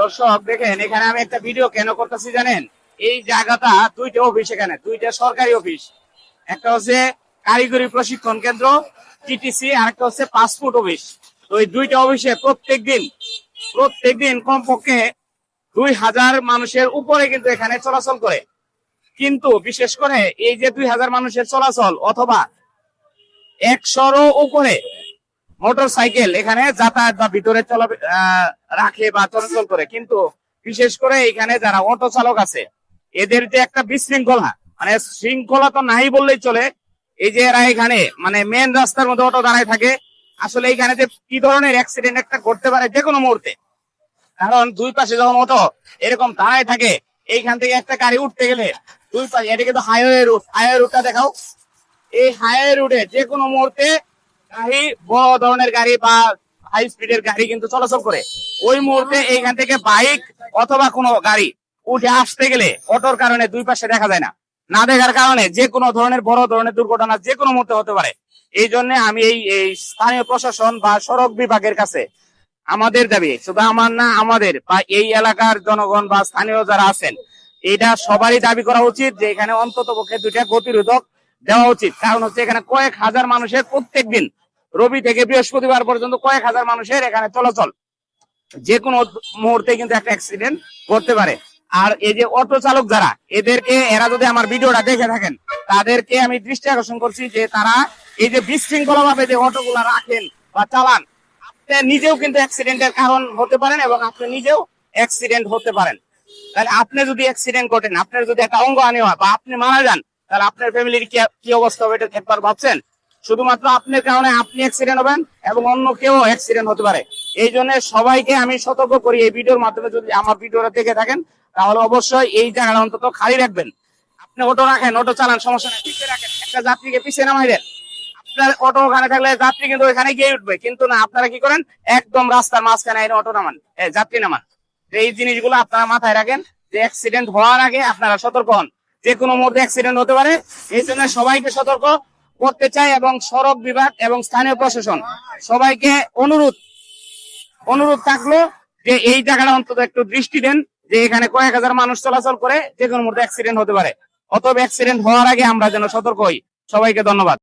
দর্শক দেখেন, এখানে আমি একটা ভিডিও কেন করতেছি জানেন? এই জায়গাটা দুইটা অফিস, এখানে দুইটা সরকারি অফিস। একটা হচ্ছে কারিগরি প্রশিক্ষণ কেন্দ্র টিটিসি, আর একটা হচ্ছে পাসপোর্ট অফিস। তো এই দুইটা অফিসে প্রত্যেকদিন কমপক্ষে 2000 মানুষের উপরে কিন্তু এখানে চলাচল করে। কিন্তু বিশেষ করে এই যে 2000 মানুষের চলাচল অথবা 100-রও উপরে মোটর সাইকেল এখানে যাতায়াত বা ভিতরে রাখে বা চলাচল করে। কিন্তু বিশেষ করে এখানে যারা অটো চালক আছে, এদের যে একটা বিশৃঙ্খলা, মানে শৃঙ্খলা তো নাই বললেই চলে। এই যে এরা এখানে মানে মেন রাস্তার মধ্যে অটো দাঁড়ায় থাকে, আসলে এখানে যে কি ধরনের অ্যাক্সিডেন্ট একটা ঘটতে পারে যে কোনো মুহূর্তে। কারণ দুই পাশে যখন অটো এরকম দাঁড়ায় থাকে, এইখান থেকে একটা গাড়ি উঠতে গেলে দুই পাশে, এটা কিন্তু হাইওয়ে রুটটা দেখাও, এই হাইওয়ে রুটে যে কোনো মুহূর্তে গাড়ি, বড় ধরনের গাড়ি বা হাই স্পিডের গাড়ি কিন্তু চলাচল করে। ওই মুহূর্তে এইখান থেকে বাইক অথবা কোনো গাড়ি উঠে আসতে গেলে অটোর কারণে দুই পাশে দেখা যায় না, না দেখার কারণে যে কোনো ধরনের বড় ধরনের দুর্ঘটনা যে কোনো মুহূর্তে হতে পারে। এই জন্য আমি এই স্থানীয় প্রশাসন বা সড়ক বিভাগের কাছে আমাদের দাবি, শুধু আমার না, আমাদের বা এই এলাকার জনগণ বা স্থানীয় যারা আছেন, এটা সবারই দাবি করা উচিত যে এখানে অন্তত পক্ষে 2টা গতিরোধক দেওয়া উচিত। কারণ হচ্ছে এখানে কয়েক হাজার মানুষের প্রত্যেকদিন, রবি থেকে বৃহস্পতিবার পর্যন্ত কয়েক হাজার মানুষের এখানে চলাচল, যে কোনো মুহূর্তে কিন্তু একটা অ্যাক্সিডেন্ট করতে পারে। আর এই যে অটো চালক যারা, এরা যদি আমার ভিডিওটা দেখে থাকেন, তাদেরকে আমি দৃষ্টি আকর্ষণ করছি যে তারা এই যে বিশৃঙ্খলা ভাবে যে অটো গুলা রাখেন বা চালান, আপনি নিজেও কিন্তু অ্যাক্সিডেন্টের কারণ হতে পারেন এবং আপনি নিজেও অ্যাক্সিডেন্ট হতে পারেন। তাহলে আপনি যদি অ্যাক্সিডেন্ট করেন, আপনার যদি একটা অঙ্গ হানি হয় বা আপনি মারা যান, তাহলে আপনার ফ্যামিলির কি অবস্থা হবে এটা একবার ভাবছেন? শুধুমাত্র আপনার কারণে আপনি অ্যাক্সিডেন্ট হবেন এবং অন্য কেউ অ্যাক্সিডেন্ট হতে পারে। এই জন্য সবাইকে আমি সতর্ক করি, এই ভিডিওর মাধ্যমে যদি আমার ভিডিওটা দেখে থাকেন, তাহলে অবশ্যই এই জায়গাটা অন্তত খালি রাখবেন। আপনি অটো রাখেন, অটো চালান, সমস্যা নেই, পিছিয়ে রাখেন, একটা যাত্রীকে পিছিয়ে নামাই দেন। আপনার অটো ওখানে থাকলে যাত্রী কিন্তু ওখানে গিয়ে উঠবে, কিন্তু না, আপনারা কি করেন, একদম রাস্তার মাঝখানে এনে অটো নামান, যাত্রী নামান। এই জিনিসগুলো আপনারা মাথায় রাখেন যে অ্যাক্সিডেন্ট হওয়ার আগে আপনারা সতর্ক হন, যে কোনো মুহূর্তে অ্যাক্সিডেন্ট হতে পারে। এই জন্য সবাইকে সতর্ক করতে চাই এবং সড়ক বিভাগ এবং স্থানীয় প্রশাসন সবাইকে অনুরোধ থাকলো যে এই জায়গাটা অন্তত একটু দৃষ্টি দেন, যে এখানে কয়েক হাজার মানুষ চলাচল করে, যে কোনো মুহূর্তে অ্যাক্সিডেন্ট হতে পারে। অতএব অ্যাক্সিডেন্ট হওয়ার আগে আমরা যেন সতর্ক হই। সবাইকে ধন্যবাদ।